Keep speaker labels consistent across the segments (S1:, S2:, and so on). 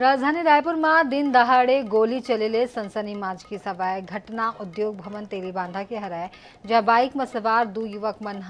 S1: राजधानी रायपुर में दिन दहाड़े गोली चलेले सनसनी माज की सवाय घटना उद्योग भवन तेलीबांधा के हराय, जहां बाइक में सवार दो युवक मन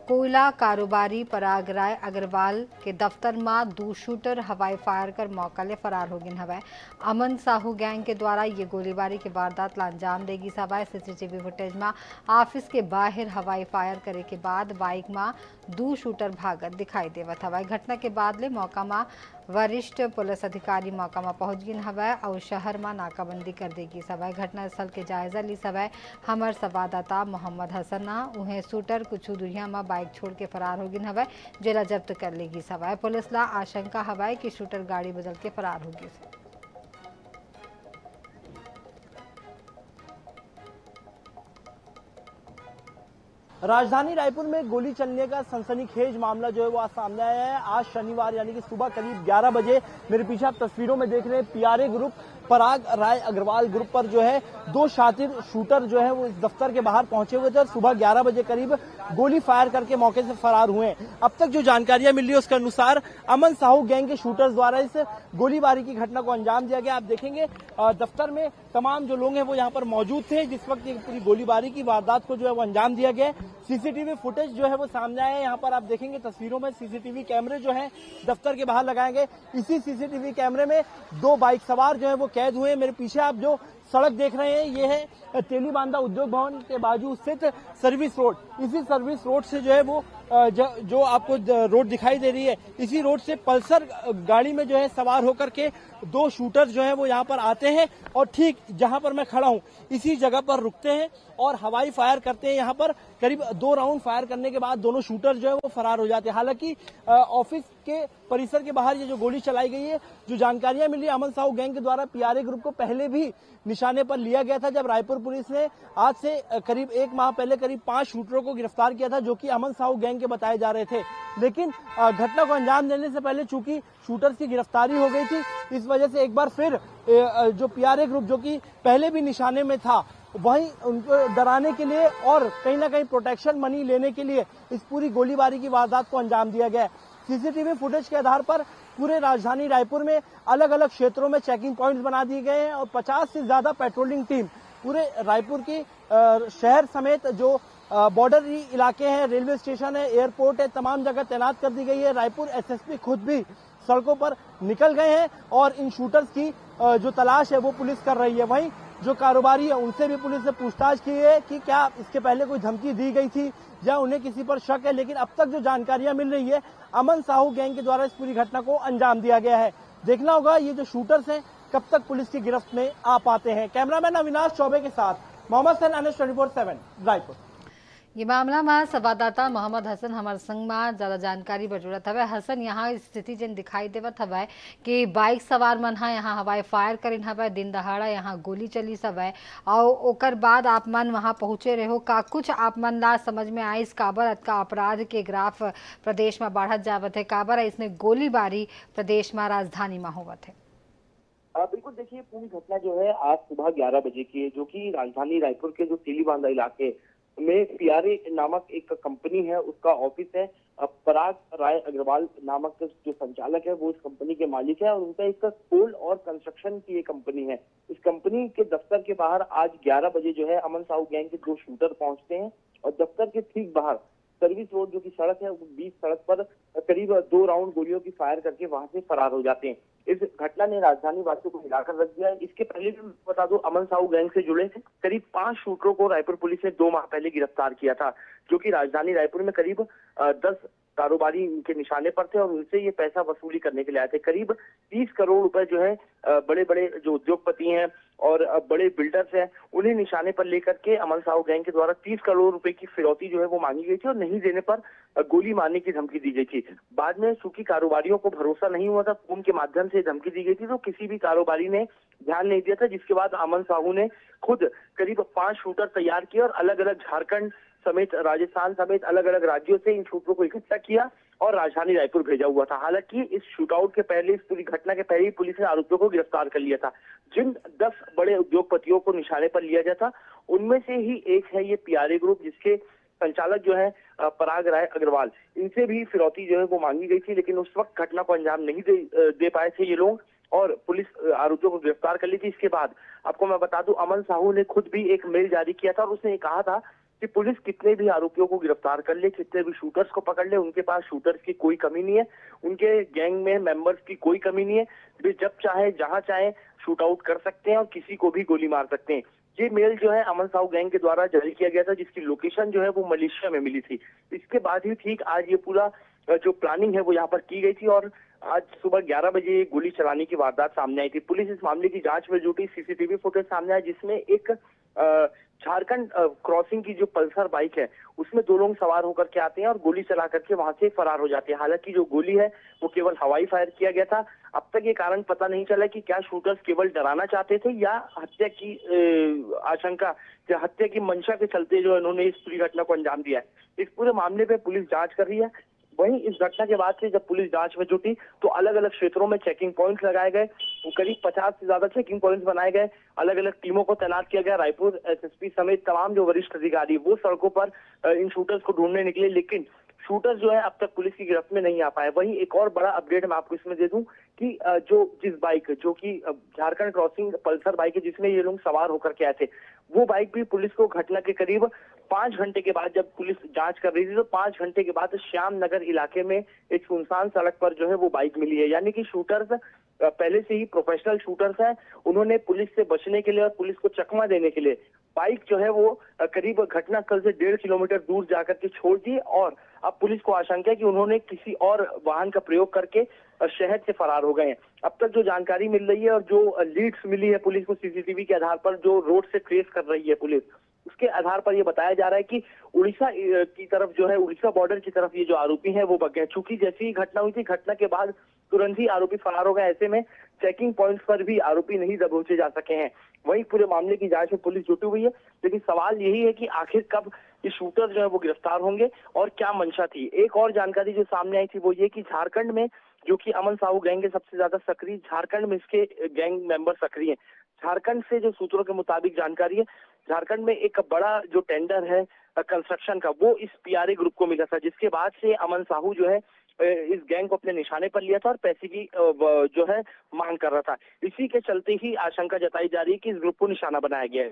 S1: कोयला कारोबारी पराग राय अग्रवाल के दफ्तर में दो शूटर हवाई फायर कर मौका ले फरार हो गए हवै। अमन साहू गैंग के द्वारा ये गोलीबारी के वारदात ला अंजाम देगी सवाय सीसीटीवी फुटेज में ऑफिस के बाहर हवाई फायर करे के बाद बाइक में दो शूटर भागत दिखाई देवत हवै। घटना के बाद ले मौका में वरिष्ठ पुलिस अधिकारी मौका में पहुंच गए हवै और शहर में नाकाबंदी कर देगी सवै। घटनास्थल के जायजा ली सवै हमार संवाददाता मोहम्मद हसन उन्हें शूटर कुछ दूरिया में बाइक छोड़ के फरार हो गए हवै, जेला जब्त कर लेगी सवै। पुलिस ला आशंका हवै कि शूटर गाड़ी बदल के फरार हो गए।
S2: राजधानी रायपुर में गोली चलने का सनसनीखेज मामला जो है वो आज सामने आया है। आज शनिवार यानी कि सुबह करीब 11 बजे मेरे पीछे आप तस्वीरों में देख रहे हैं पीआरए ग्रुप पराग राय अग्रवाल ग्रुप पर जो है दो शातिर शूटर जो है वो इस दफ्तर के बाहर पहुंचे हुए थे और सुबह 11 बजे करीब गोली फायर करके मौके से फरार हुए हैं। अब तक जो जानकारियां मिल रही है उसके अनुसार अमन साहू गैंग के शूटर्स द्वारा इस गोलीबारी की घटना को अंजाम दिया गया। आप देखेंगे दफ्तर में तमाम जो लोग हैं वो यहाँ पर मौजूद थे जिस वक्त पूरी गोलीबारी की वारदात को जो है वो अंजाम दिया गया। सीसीटीवी फुटेज जो है वो सामने आया है। यहाँ पर आप देखेंगे तस्वीरों में सीसीटीवी कैमरे जो हैं दफ्तर के बाहर लगाए गए। इसी सीसीटीवी कैमरे में दो बाइक सवार जो है वो कैद हुए। मेरे पीछे आप जो सड़क देख रहे हैं ये है तेलीबांधा उद्योग भवन के बाजू स्थित सर्विस रोड। इसी सर्विस रोड से जो है वो जो आपको रोड दिखाई दे रही है इसी रोड से पल्सर गाड़ी में जो है सवार होकर के दो शूटर जो है वो यहाँ पर आते हैं और ठीक जहां पर मैं खड़ा हूं इसी जगह पर रुकते हैं और हवाई फायर करते हैं। यहाँ पर करीब 2 राउंड फायर करने के बाद दोनों शूटर जो है वो फरार हो जाते हैं। हालांकि ऑफिस के परिसर के बाहर ये जो गोली चलाई गई है, जो जानकारियां मिली अमन साहू गैंग के द्वारा पीआरए ग्रुप को पहले भी निशाने पर लिया गया था जब रायपुर पुलिस ने आज से करीब 1 माह पहले करीब 5 शूटरों को गिरफ्तार किया था जो कि अमन साहू गैंग के बताए जा रहे थे। लेकिन घटना को अंजाम देने से पहले चूंकि शूटर्स की गिरफ्तारी हो गई थी इस वजह से एक बार फिर जो पीआरए ग्रुप जो कि पहले भी निशाने में था वहीं उनको डराने के लिए और कहीं ना कहीं प्रोटेक्शन मनी लेने के लिए इस पूरी गोलीबारी की वारदात को अंजाम दिया गया है। सीसीटीवी फुटेज के आधार पर पूरे राजधानी रायपुर में अलग अलग क्षेत्रों में चेकिंग पॉइंट्स बना दिए गए हैं और 50 से ज्यादा पेट्रोलिंग टीम पूरे रायपुर की शहर समेत जो बॉर्डर इलाके हैं, रेलवे स्टेशन है, एयरपोर्ट है, तमाम जगह तैनात कर दी गई है। रायपुर एसएसपी खुद भी सड़कों पर निकल गए हैं और इन शूटर्स की जो तलाश है वो पुलिस कर रही है। वहीं जो कारोबारी है उनसे भी पुलिस ने पूछताछ की है कि क्या इसके पहले कोई धमकी दी गई थी या उन्हें किसी पर शक है। लेकिन अब तक जो जानकारियां मिल रही है अमन साहू गैंग के द्वारा इस पूरी घटना को अंजाम दिया गया है। देखना होगा ये जो शूटर्स हैं कब तक पुलिस की गिरफ्त में आ पाते हैं। कैमरामैन अविनाश चौबे के साथ मोहम्मद सैन, NS 24/7 रायपुर।
S1: ये मामला में संवाददाता मोहम्मद हसन हमारे संग में ज्यादा जानकारी बटोरत हवे। हसन, यहाँ स्थिति जन दिखाई देवत हवे कि बाइक सवार मन यहाँ हवाई फायर करिन हवे, दिन दहाड़ा यहाँ गोली चली हवे और ओकर बाद आप मन वहाँ पहुंचे रहो का कुछ आप मन ला समझ में आइस काबर का अपराध के ग्राफ प्रदेश में बढ़त जावत है, काबर इसने गोलीबारी प्रदेश में राजधानी में होवत है।
S3: बिल्कुल, देखिए पूरी घटना जो है आज सुबह 11 बजे की है जो कि राजधानी रायपुर के जो तेलीबांधा इलाके में पीआरए नामक एक कंपनी है उसका ऑफिस है। पराग राय अग्रवाल नामक जो संचालक है वो इस कंपनी के मालिक है और उनका एक कोल और कंस्ट्रक्शन की एक कंपनी है। इस कंपनी के दफ्तर के बाहर आज 11 बजे जो है अमन साहू गैंग के 2 शूटर पहुंचते हैं और दफ्तर के ठीक बाहर सर्विस रोड जो की सड़क है वो 20 सड़क पर करीब 2 राउंड गोलियों की फायर करके वहां से फरार हो जाते हैं। इस घटना ने राजधानी वासियों को हिलाकर रख दिया है। इसके पहले भी बता दो अमन साहू गैंग से जुड़े करीब 5 शूटरों को रायपुर पुलिस ने 2 माह पहले गिरफ्तार किया था जो कि राजधानी रायपुर में करीब 10 कारोबारी इनके निशाने पर थे और उनसे ये पैसा वसूली करने के लिए आए थे। करीब 30 करोड़ रुपए जो है बड़े बड़े जो उद्योगपति हैं और बड़े बिल्डर्स हैं उन्हें निशाने पर लेकर के अमन साहू गैंग के द्वारा 30 करोड़ रुपए की फिरौती जो है वो मांगी गई थी और नहीं देने पर गोली मारने की धमकी दी गई थी। बाद में चूंकि कारोबारियों को भरोसा नहीं हुआ था, फोन के माध्यम से धमकी दी गई थी तो किसी भी कारोबारी ने ध्यान नहीं दिया था, जिसके बाद अमन साहू ने खुद करीब 5 शूटर तैयार किए और अलग अलग झारखंड समेत राजस्थान समेत अलग अलग राज्यों से इन शूटरों को इकट्ठा किया और राजधानी रायपुर भेजा हुआ था। हालांकि इस शूटआउट के पहले, इस पूरी घटना के पहले ही पुलिस ने आरोपियों को गिरफ्तार कर लिया था। जिन 10 बड़े उद्योगपतियों को निशाने पर लिया गया था उनमें से ही एक है ये पीआरए ग्रुप जिसके संचालक जो है पराग राय अग्रवाल। इनसे भी फिरौती जो है वो मांगी गई थी लेकिन उस वक्त घटना को अंजाम नहीं दे पाए थे ये लोग। और पुलिस आरोपियों को गिरफ्तार कर ली थी। इसके बाद आपको मैं बता दूं, अमन साहू ने खुद भी एक मेल जारी किया था और उसने ये कहा था कि पुलिस कितने भी आरोपियों को गिरफ्तार कर ले, कितने भी शूटर्स को पकड़ ले, उनके पास शूटर्स की कोई कमी नहीं है, उनके गैंग में मेंबर्स की कोई कमी नहीं है। वे जब चाहे जहां चाहे शूट आउट कर सकते हैं और किसी को भी गोली मार सकते हैं। ये मेल जो है अमन साहू गैंग के द्वारा जारी किया गया था, जिसकी लोकेशन जो है वो मलेशिया में मिली थी। इसके बाद ही ठीक आज ये पूरा जो प्लानिंग है वो यहाँ पर की गई थी और आज सुबह 11 बजे गोली चलाने की वारदात सामने आई थी। पुलिस इस मामले की जांच में जुटी। सीसीटीवी फुटेज सामने आया जिसमें एक झारखंड क्रॉसिंग की जो पल्सर बाइक है उसमें दो लोग सवार होकर के आते हैं और गोली चला करके वहां से फरार हो जाते हैं। हालांकि जो गोली है वो केवल हवाई फायर किया गया था। अब तक ये कारण पता नहीं चला कि क्या शूटर्स केवल डराना चाहते थे या हत्या की आशंका या हत्या की मंशा के चलते जो इन्होंने इस पूरी घटना को अंजाम दिया है। इस पूरे मामले पे पुलिस जांच कर रही है। वहीं इस घटना के बाद से जब पुलिस जांच में जुटी तो अलग अलग क्षेत्रों में चेकिंग पॉइंट्स लगाए गए, करीब 50 से ज्यादा चेकिंग पॉइंट्स बनाए गए, अलग अलग टीमों को तैनात किया गया। रायपुर एसएसपी समेत तमाम जो वरिष्ठ अधिकारी वो सड़कों पर इन शूटर्स को ढूंढने निकले, लेकिन शूटर्स जो है अब तक पुलिस की गिरफ्त में नहीं आ पाए। वहीं एक और बड़ा अपडेट मैं आपको इसमें दे दूं कि जिस बाइक जो कि झारखंड क्रॉसिंग पल्सर बाइक है जिसमें ये लोग सवार होकर के आए थे, वो बाइक भी पुलिस को घटना के करीब 5 घंटे के बाद, जब पुलिस जांच कर रही थी तो 5 घंटे के बाद श्याम नगर इलाके में एक सुनसान सड़क पर जो है वो बाइक मिली है। यानी कि शूटर्स पहले से ही प्रोफेशनल शूटर्स हैं। उन्होंने पुलिस से बचने के लिए और पुलिस को चकमा देने के लिए बाइक जो है वो करीब घटनास्थल से 1.5 किलोमीटर दूर जाकर के छोड़ दी और अब पुलिस को आशंका है कि उन्होंने किसी और वाहन का प्रयोग करके शहर से फरार हो गए हैं। अब तक जो जानकारी मिल रही है और जो लीड्स मिली है पुलिस को सीसीटीवी के आधार पर, जो रोड से ट्रेस कर रही है पुलिस, उसके आधार पर ये बताया जा रहा है कि उड़ीसा की तरफ जो है, उड़ीसा बॉर्डर की तरफ ये जो आरोपी हैं वो भाग गए। चूंकि जैसी ही घटना हुई थी, घटना के बाद तुरंत ही आरोपी फरार हो गए। ऐसे में चेकिंग पॉइंट्स पर भी आरोपी नहीं दबोचे जा सके हैं। वहीं पूरे मामले की जांच में पुलिस जुटी हुई है, लेकिन सवाल यही है कि आखिर कब ये शूटर जो है वो गिरफ्तार होंगे और क्या मंशा थी। एक और जानकारी जो सामने आई थी वो ये कि झारखंड में जो कि अमन साहू गैंग है सबसे ज्यादा सक्रिय, झारखंड में इसके गैंग मेंबर सक्रिय हैं। झारखंड से जो सूत्रों के मुताबिक जानकारी है, झारखंड में एक बड़ा जो टेंडर है कंस्ट्रक्शन का वो इस पीआरए ग्रुप को मिला था, जिसके बाद से अमन साहू जो है इस गैंग को अपने निशाने पर लिया था और पैसे की जो है मांग कर रहा था। इसी के चलते ही आशंका जताई जा रही है कि इस ग्रुप को निशाना बनाया गया है।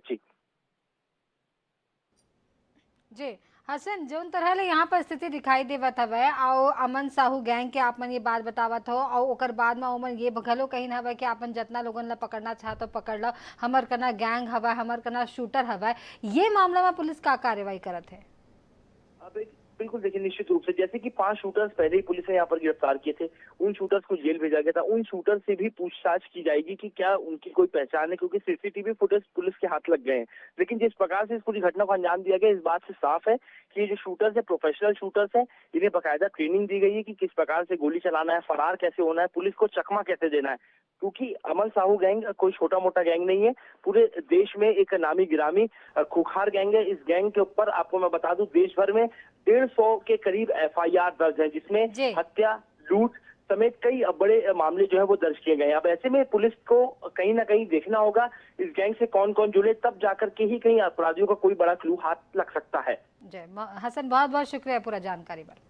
S1: जी हसन, जोन तरह ले यहाँ पर स्थिति दिखाई देवत हवे और अमन साहू गैंग के आप मन ये बात बतावत हो और ओकर बाद में ओमन ये घलो कहीं ना हवे कि आपन जितना लोगन ला पकड़ना चाहत हो पकड़ लो, हमर कना गैंग हवा, हमर कना शूटर हवा। ये मामला में पुलिस का कार्रवाई करत है?
S3: अब बिल्कुल देखिए, निश्चित रूप से जैसे कि 5 शूटर्स पहले ही पुलिस ने यहाँ पर गिरफ्तार किए थे, उन शूटर्स को जेल भेजा गया था। उन शूटर्स से भी पूछताछ की जाएगी कि क्या उनकी कोई पहचान है, क्योंकि सीसीटीवी फुटेज पुलिस के हाथ लग गए हैं। लेकिन जिस प्रकार से इस पूरी घटना को अंजाम दिया गया, इस बात से साफ है कि ये जो शूटर्स है प्रोफेशनल शूटर्स है। इन्हें बाकायदा ट्रेनिंग दी गई है कि किस प्रकार से गोली चलाना है, फरार कैसे होना है, पुलिस को चकमा कैसे देना है। क्योंकि अमन साहू गैंग कोई छोटा मोटा गैंग नहीं है, पूरे देश में एक नामी गिरामी खूंखार गैंग है। इस गैंग के ऊपर आपको मैं बता दूं देश भर में 150 के करीब एफआईआर दर्ज है, जिसमें हत्या, लूट समेत कई बड़े मामले जो है वो दर्ज किए गए हैं। अब ऐसे में पुलिस को कहीं ना कहीं देखना होगा इस गैंग से कौन कौन जुड़े, तब जाकर के ही कहीं अपराधियों का कोई बड़ा क्लू हाथ लग सकता है।
S1: जय हसन, बहुत बहुत शुक्रिया पूरा जानकारी पर।